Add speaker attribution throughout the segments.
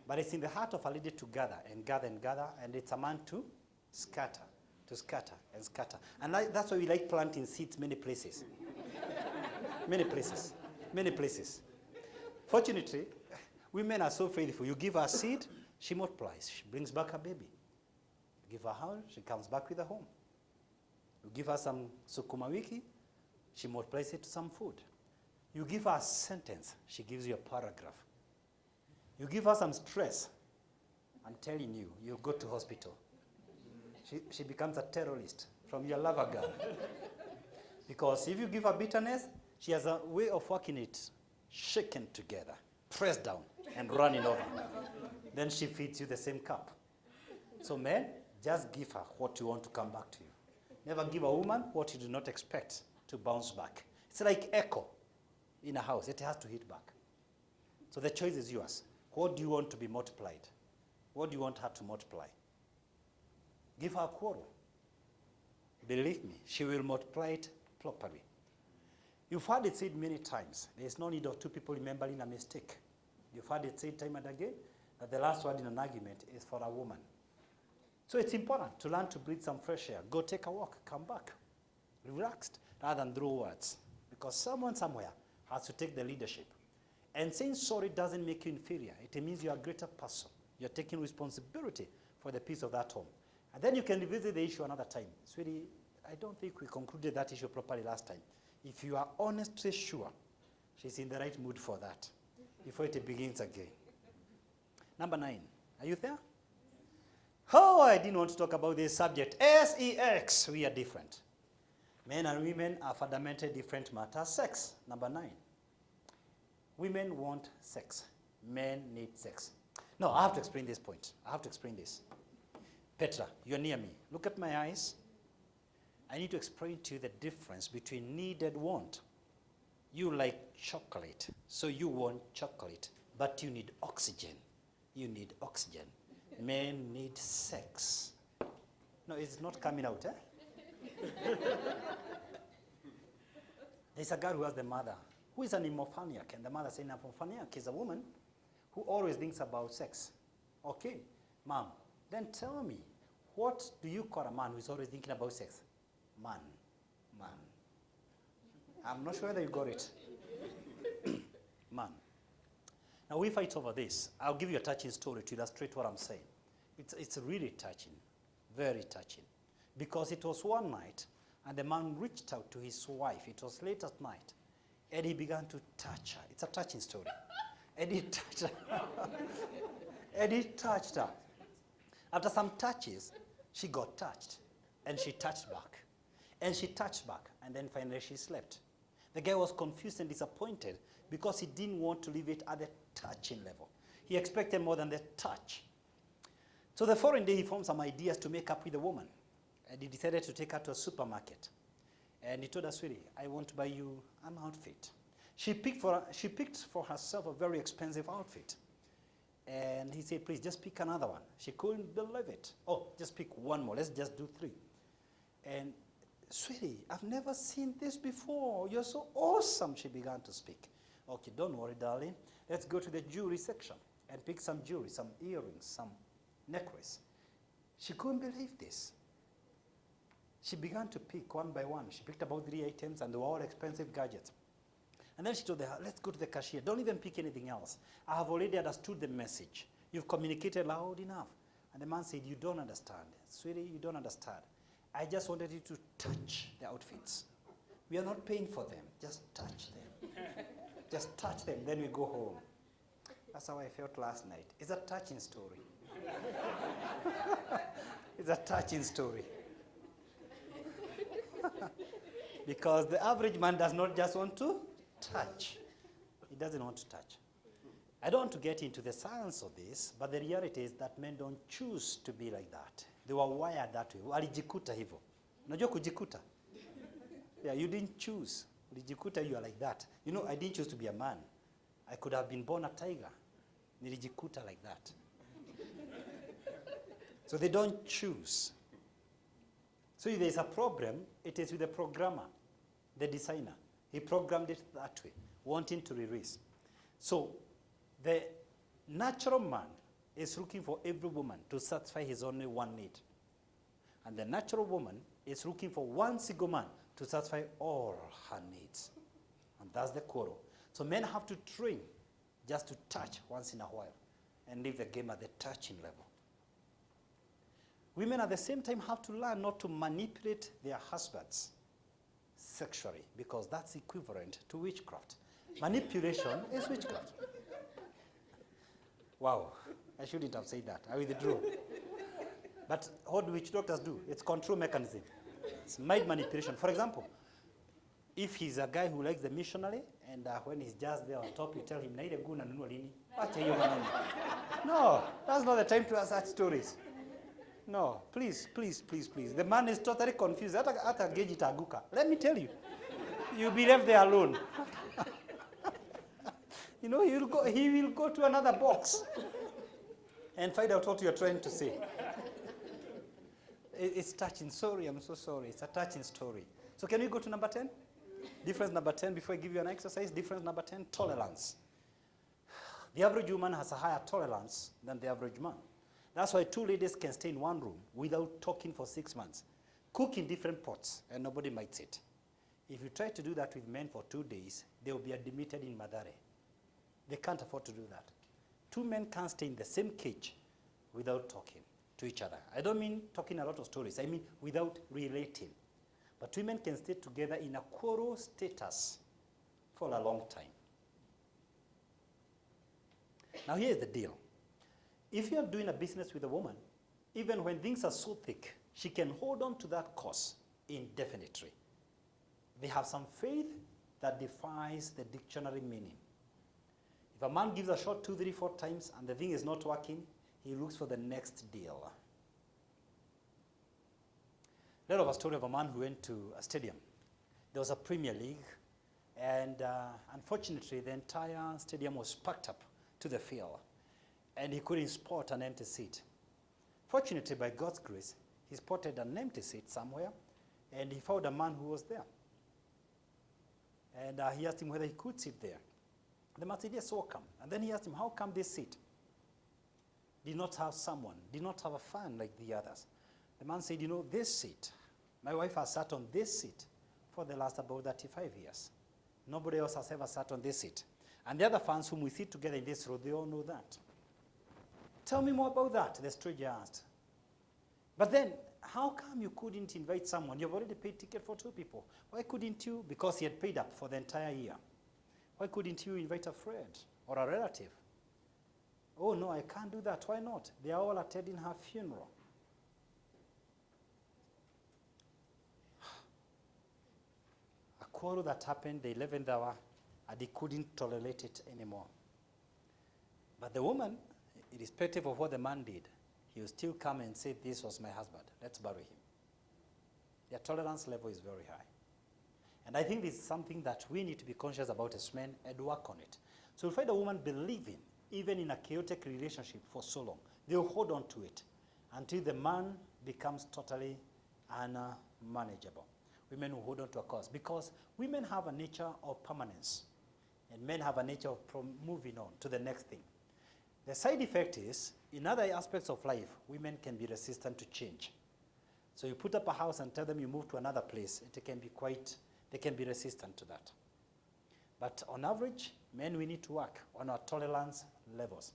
Speaker 1: But it's in the heart of a lady to gather and gather and gather, and it's a man to scatter and scatter. And that's why we like planting seeds many places. Many places. Many places. Fortunately, women are so faithful. You give her a seed, she multiplies. She brings back a baby. You give her a house, she comes back with a home. You give her some sukuma wiki, she multiplies it to some food. You give her a sentence, she gives you a paragraph. You give her some stress, I'm telling you, you go to hospital. She becomes a terrorist from your lover girl. Because if you give her bitterness, she has a way of working it, shaken together, pressed down, and running over. Then she feeds you the same cup. So men, just give her what you want to come back to you. Never give a woman what you do not expect to bounce back. It's like echo in a house. It has to hit back. So the choice is yours. What do you want to be multiplied? What do you want her to multiply? Give her a quarrel. Believe me, she will multiply it properly. You've heard it said many times. There's no need of two people remembering a mistake. You've heard it said time and again that the last word in an argument is for a woman. So it's important to learn to breathe some fresh air. Go take a walk, come back, relaxed, rather than throw words. Because someone somewhere has to take the leadership. And saying sorry doesn't make you inferior. It means you're a greater person. You're taking responsibility for the peace of that home. And then you can revisit the issue another time. Sweetie, I don't think we concluded that issue properly last time. If you are honestly sure she's in the right mood for that, before it begins again. Number 9. Are you there? Oh, I didn't want to talk about this subject. SEX. We are different. Men and women are fundamentally different matters. Sex. Number 9. Women want sex. Men need sex. No, I have to explain this point. I have to explain this. Petra, you're near me. Look at my eyes. I need to explain to you the difference between need and want. You like chocolate, so you want chocolate, but you need oxygen. You need oxygen. Men need sex. No, it's not coming out, eh? There's a girl who has the mother, who is an emophaniac, and the mother saying an emophaniac is a woman who always thinks about sex. Okay, mom, then tell me, what do you call a man who is always thinking about sex? Man. I'm not sure whether you got it. Man. Now we fight over this. I'll give you a touching story to illustrate what I'm saying. It's really touching, very touching. Because it was one night, and the man reached out to his wife. It was late at night, and he began to touch her. It's a touching story. And he touched her. And he touched her. After some touches, she got touched, and she touched back. And she touched back, and then finally she slept. The guy was confused and disappointed because he didn't want to leave it at the touching level. He expected more than the touch. So the following day, he formed some ideas to make up with the woman. And he decided to take her to a supermarket. And he told her, sweetie, I want to buy you an outfit. She picked for herself a very expensive outfit. And he said, please, just pick another one. She couldn't believe it. Oh, just pick one more. Let's just do 3. And sweetie, I've never seen this before. You're so awesome, she began to speak. Okay, don't worry, darling. Let's go to the jewelry section and pick some jewelry, some earrings, some necklace. She couldn't believe this. She began to pick one by one. She picked about 3 items, and they were all expensive gadgets. And then she told her, let's go to the cashier. Don't even pick anything else. I have already understood the message. You've communicated loud enough. And the man said, you don't understand. Sweetie, you don't understand. I just wanted you to touch the outfits. We are not paying for them. Just touch them. Just touch them, then we go home. That's how I felt last night. It's a touching story. It's a touching story. Because the average man does not just want to touch. He doesn't want to touch. I don't want to get into the science of this, but the reality is that men don't choose to be like that. They were wired that way. Walijikuta hivyo. Unajua kujikuta? Yeah, you didn't choose. Ulijikuta, you are like that. You know, I didn't choose to be a man. I could have been born a tiger. Nilijikuta like that. So they don't choose. So if there's a problem, it is with the programmer, the designer. He programmed it that way, wanting to release. So the natural man is looking for every woman to satisfy his only one need. And the natural woman is looking for one single man to satisfy all her needs. And that's the quarrel. So men have to train just to touch once in a while and leave the game at the touching level. Women at the same time have to learn not to manipulate their husbands sexually, because that's equivalent to witchcraft. Manipulation is witchcraft. Wow, I shouldn't have said that. I withdrew. But what do witch doctors do? It's control mechanism. It's mind manipulation. For example, if he's a guy who likes the missionary, and when he's just there on top, you tell him, "Naile guna nunua lini?" Acha hiyo maneno. No, that's not the time to ask such stories. No, please, please, please, please. The man is totally confused. Hata geji itaanguka. Let me tell you, you'll be left there alone. You know, he will go to another box and find out what you're trying to say. It's touching. Sorry, I'm so sorry. It's a touching story. So can we go to number 10? Difference number 10, before I give you an exercise. Difference number 10, tolerance. The average woman has a higher tolerance than the average man. That's why two ladies can stay in one room without talking for 6 months, cook in different pots, and nobody mites it. If you try to do that with men for 2 days, they will be admitted in Madare. They can't afford to do that. Two men can't stay in the same cage without talking to each other. I don't mean talking a lot of stories. I mean without relating. But women can stay together in a quarrel status for a long time. Now here's the deal. If you're doing a business with a woman, even when things are so thick, she can hold on to that course indefinitely. They have some faith that defies the dictionary meaning. If a man gives a shot 2, 3, 4 times and the thing is not working, he looks for the next deal. There was a story of a man who went to a stadium. There was a Premier League, and unfortunately, the entire stadium was packed up to the field, and he couldn't spot an empty seat. Fortunately, by God's grace, he spotted an empty seat somewhere, and he found a man who was there. And he asked him whether he could sit there. The man said, "Yes, welcome." And then he asked him, "How come this seat did not have someone, did not have a fan like the others?" The man said, "You know, this seat, my wife has sat on this seat for the last about 35 years. Nobody else has ever sat on this seat. And the other fans whom we sit together in this row, they all know that." "Tell me more about that," the stranger asked. "But then, how come you couldn't invite someone? You've already paid ticket for 2 people. Why couldn't you?" Because he had paid up for the entire year. "Why couldn't you invite a friend or a relative?" "Oh, no, I can't do that." "Why not?" "They are all attending her funeral." A quarrel that happened the 11th hour, and he couldn't tolerate it anymore. But the woman, irrespective of what the man did, he will still come and say, "This was my husband. Let's bury him." Their tolerance level is very high. And I think this is something that we need to be conscious about as men and work on it. So you'll find a woman believing, even in a chaotic relationship for so long, they'll hold on to it until the man becomes totally unmanageable. Women will hold on to a cause because women have a nature of permanence and men have a nature of moving on to the next thing. The side effect is, in other aspects of life, women can be resistant to change. So you put up a house and tell them you move to another place, they can be resistant to that. But on average, men, we need to work on our tolerance levels.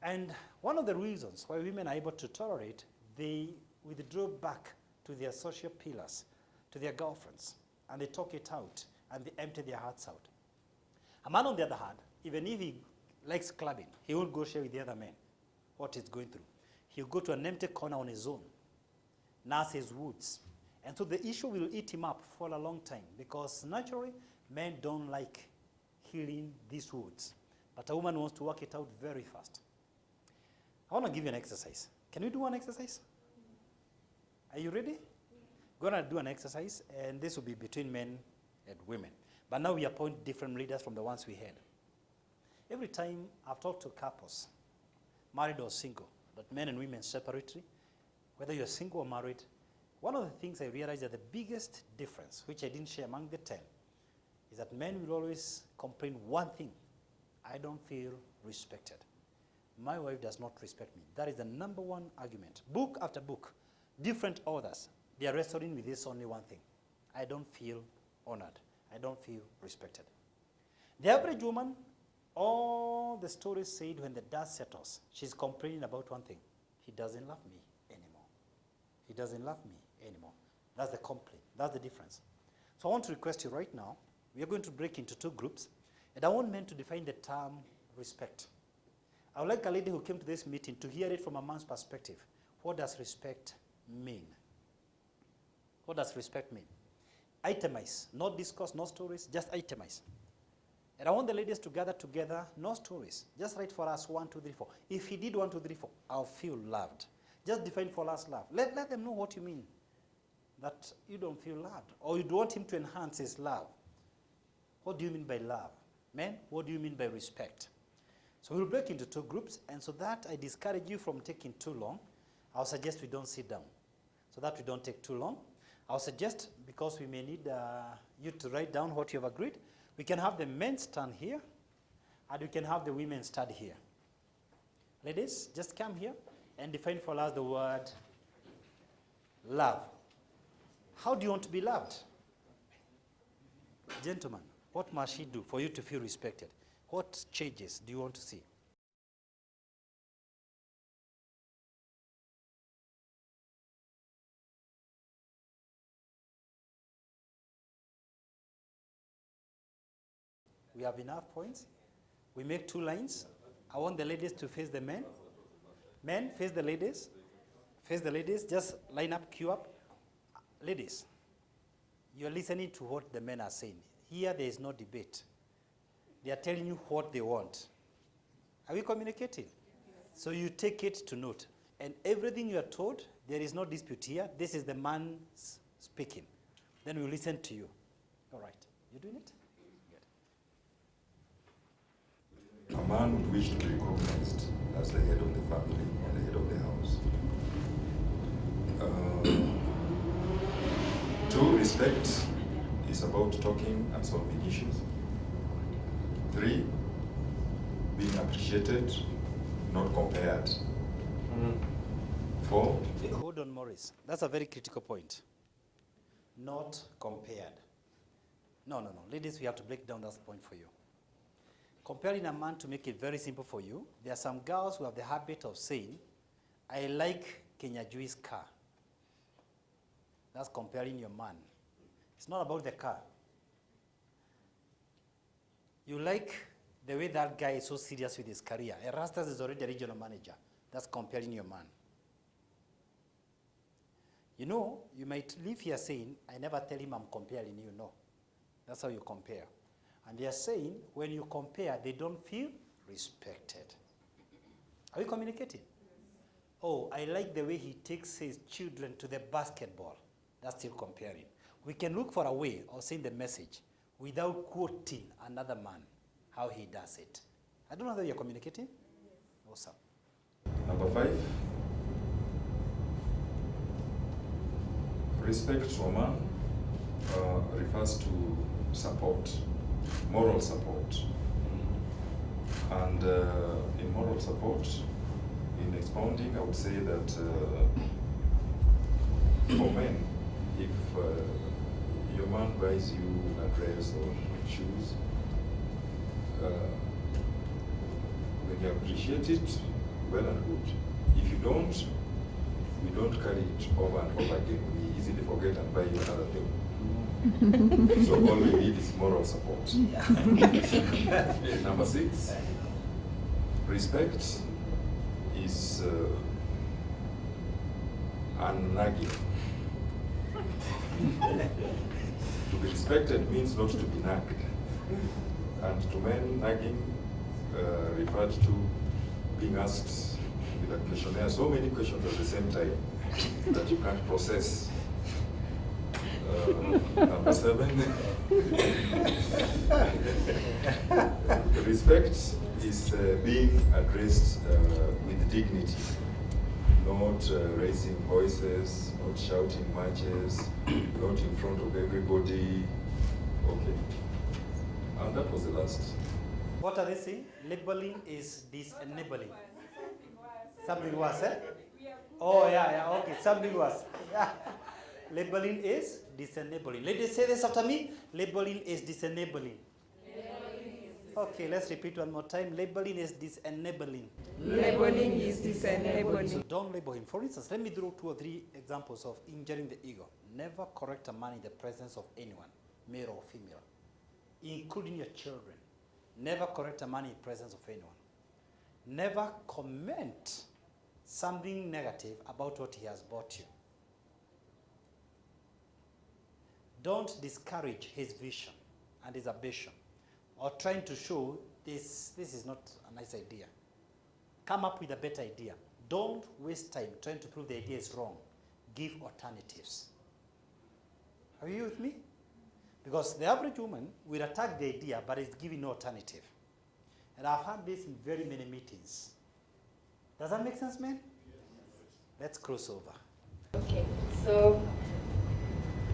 Speaker 1: And one of the reasons why women are able to tolerate, they withdraw back to their social pillars, to their girlfriends, and they talk it out, and they empty their hearts out. A man, on the other hand, even if he likes clubbing, he won't go share with the other men what he's going through. He'll go to an empty corner on his own, nurse his wounds. And so the issue will eat him up for a long time because naturally, men don't like healing these wounds. But a woman wants to work it out very fast. I want to give you an exercise. Can we do one exercise? Are you ready? We're going to do an exercise, and this will be between men and women. But now we appoint different leaders from the ones we had. Every time I've talked to couples, married or single, but men and women separately, whether you're single or married, one of the things I realized that the biggest difference, which I didn't share among the 10, is that men will always complain one thing: I don't feel respected. my wife does not respect me. That is the number one argument. Book after book, different authors, they are wrestling with this only one thing. I don't feel honored. I don't feel respected. The average woman, all the stories said when the dust settles, she's complaining about one thing. He doesn't love me anymore. He doesn't love me anymore. That's the complaint. That's the difference. So I want to request you right now, we are going to break into two groups, and I want men to define the term respect. I would like a lady who came to this meeting to hear it from a man's perspective. What does respect mean? What does respect mean? Itemize, not discuss, no stories, just itemize. And I want the ladies to gather together, no stories. Just write for us 1, 2, 3, 4. If he did 1, 2, 3, 4, I'll feel loved. Just define for us love. Let them know what you mean. That you don't feel loved. Or you want him to enhance his love. What do you mean by love? Men, what do you mean by respect? So we'll break into two groups, and so that I discourage you from taking too long, I'll suggest we don't sit down. So that we don't take too long, I'll suggest, because we may need you to write down what you have agreed, we can have the men stand here, and we can have the women stand here. Ladies, just come here and define for us the word love. How do you want to be loved? Gentlemen, what must she do for you to feel respected? What changes do you want to see? We have enough points. We make 2 lines. I want the ladies to face the men. Men, face the ladies. Face the ladies. Just line up, queue up. Ladies, you're listening to what the men are saying. Here, there is no debate. They are telling you what they want. Are we communicating? So you take it to note. And everything you are told, there is no dispute here. This is the man speaking. Then we listen to you. All right. You doing it?
Speaker 2: A man would wish to be recognized as the head of the family or the head of the house. 2, respect is about talking and solving issues. 3, being appreciated, not compared. 4.
Speaker 1: Hold on, Maurice. That's a very critical point. Not compared. No. Ladies, we have to break down that point for you. Comparing a man, to make it very simple for you, there are some girls who have the habit of saying, I like Kinyanjui's car. That's comparing your man. It's not about the car. You like the way that guy is so serious with his career. Erastus is already a regional manager. That's comparing your man. You know, you might live here saying, I never tell him I'm comparing you. No. That's how you compare. And they are saying, when you compare, they don't feel respected. Are we communicating? Oh, I like the way he takes his children to the basketball. That's still comparing. We can look for a way of saying the message without quoting another man, how he does it. I don't know whether you're communicating. Yes. Awesome.
Speaker 2: Number 5, respect to a man refers to support, moral support. And in moral support, in expounding, I would say that for men, if your man buys you a dress or shoes, when you appreciate it, well and good. If you don't, we don't carry it over and over again. We easily forget and buy you another thing. So all we need is moral support. Number 6, respect is unnagging. To be respected means not to be nagged. And to men, nagging referred to being asked with a questionnaire so many questions at the same time that you can't process. Number 7, respect is being addressed with dignity, not raising voices, not shouting matches, not in front of everybody. Okay. And that was the last.
Speaker 1: What are they saying? Labeling is disenabling. Something worse, eh? Oh, yeah, okay, something worse. Yeah. Labeling is disenabling. Ladies, say this after me. Labeling is disenabling. Okay, let's repeat one more time. Labeling is disenabling.
Speaker 3: Labeling is disenabling.
Speaker 1: So don't label him. For instance, let me draw 2 or 3 examples of injuring the ego. Never correct a man in the presence of anyone, male or female, including your children. Never correct a man in the presence of anyone. Never comment something negative about what he has bought you. Don't discourage his vision and his ambition, or trying to show this is not a nice idea. Come up with a better idea. Don't waste time trying to prove the idea is wrong. Give alternatives. Are you with me? Because the average woman will attack the idea, but is giving no alternative. And I've had this in very many meetings. Does that make sense, man? Let's cross over.
Speaker 4: Okay, so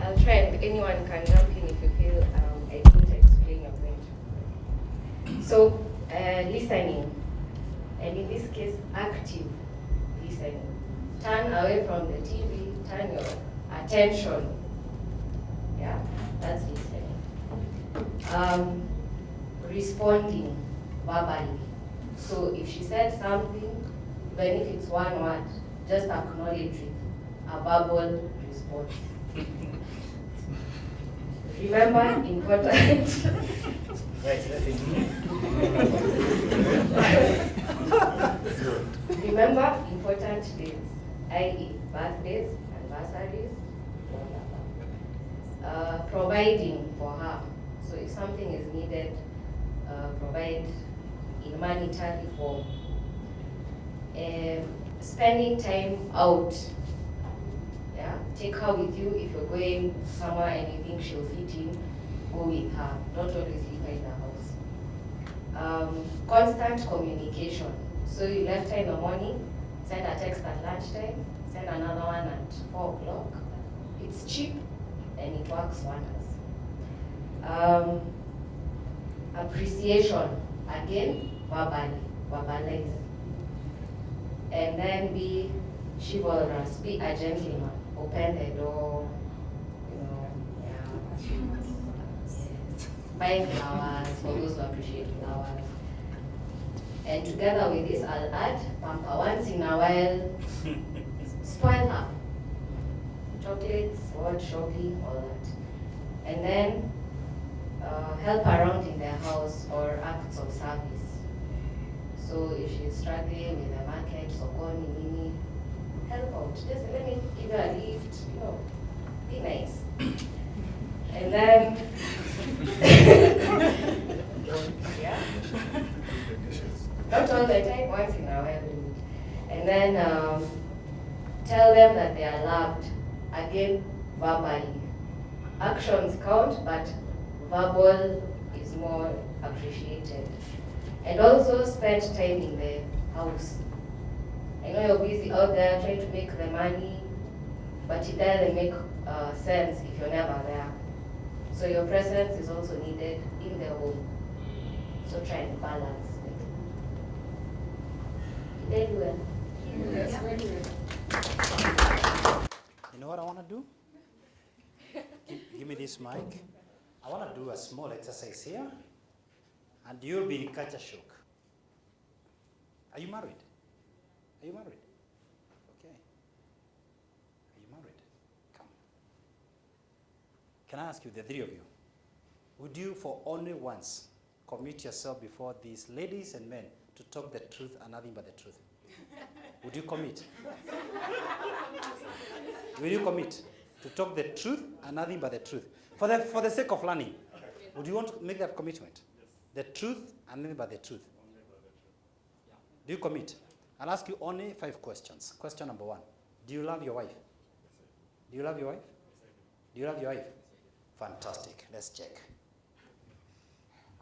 Speaker 4: I'll try, and anyone can jump in if you feel I need to explain your point. So, listening, and in this case, active listening. Turn away from the TV, turn your attention. Yeah, that's listening. Responding verbally. So if she said something, even if it's one word, just acknowledge it. A verbal response. Remember important. Remember important dates, i.e. birthdays, anniversaries, providing for her. So if something is needed, provide in monetary form. Spending time out. Yeah, take her with you. If you're going somewhere and you think she'll fit in, go with her. Don't always leave her in the house. Constant communication. So you left her in the morning, send a text at lunchtime, send another one at 4 o'clock. It's cheap and it works wonders. Appreciation, again, verbalize. And then be chivalrous, be a gentleman, open the door, buy flowers for those who appreciate flowers. And together with this, I'll add pamper once in a while, spoil her. Chocolates, what, shopping, all that. And then help around in the house or acts of service. So if she's struggling with the market, sokoni, nini, help out. Just let me give her a lift, be nice. And then, yeah, not all the time, once in a while. And then tell them that they are loved, again, verbally. Actions count, but verbal is more appreciated. And also spend time in the house. I know you're busy out there trying to make the money, but it doesn't make sense if you're never there. So your presence is also needed in the home. So try and balance it. Did you well?
Speaker 3: Yes, very good.
Speaker 1: You know what I want to do? Give me this mic. I want to do a small exercise here, and you'll be in culture shock. Are you married? Are you married? Okay. Are you married? Come. Can I ask you, the 3 of you, would you for only once commit yourself before these ladies and men to talk the truth and nothing but the truth? Would you commit? Will you commit to talk the truth and nothing but the truth? For the sake of learning, would you want to make that commitment? Yes. The truth and nothing but the truth. Only but the truth. Yeah. Do you commit? I'll ask you only 5 questions. Question number 1. Do you love your wife? Yes, do you love your wife? Yes, do you love your wife? Yes, fantastic. Let's check.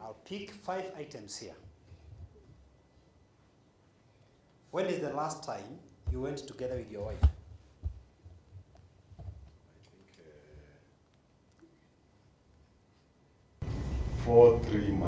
Speaker 1: I'll pick 5 items here. When is the last time you went together with your wife?
Speaker 2: I think 4-3 months.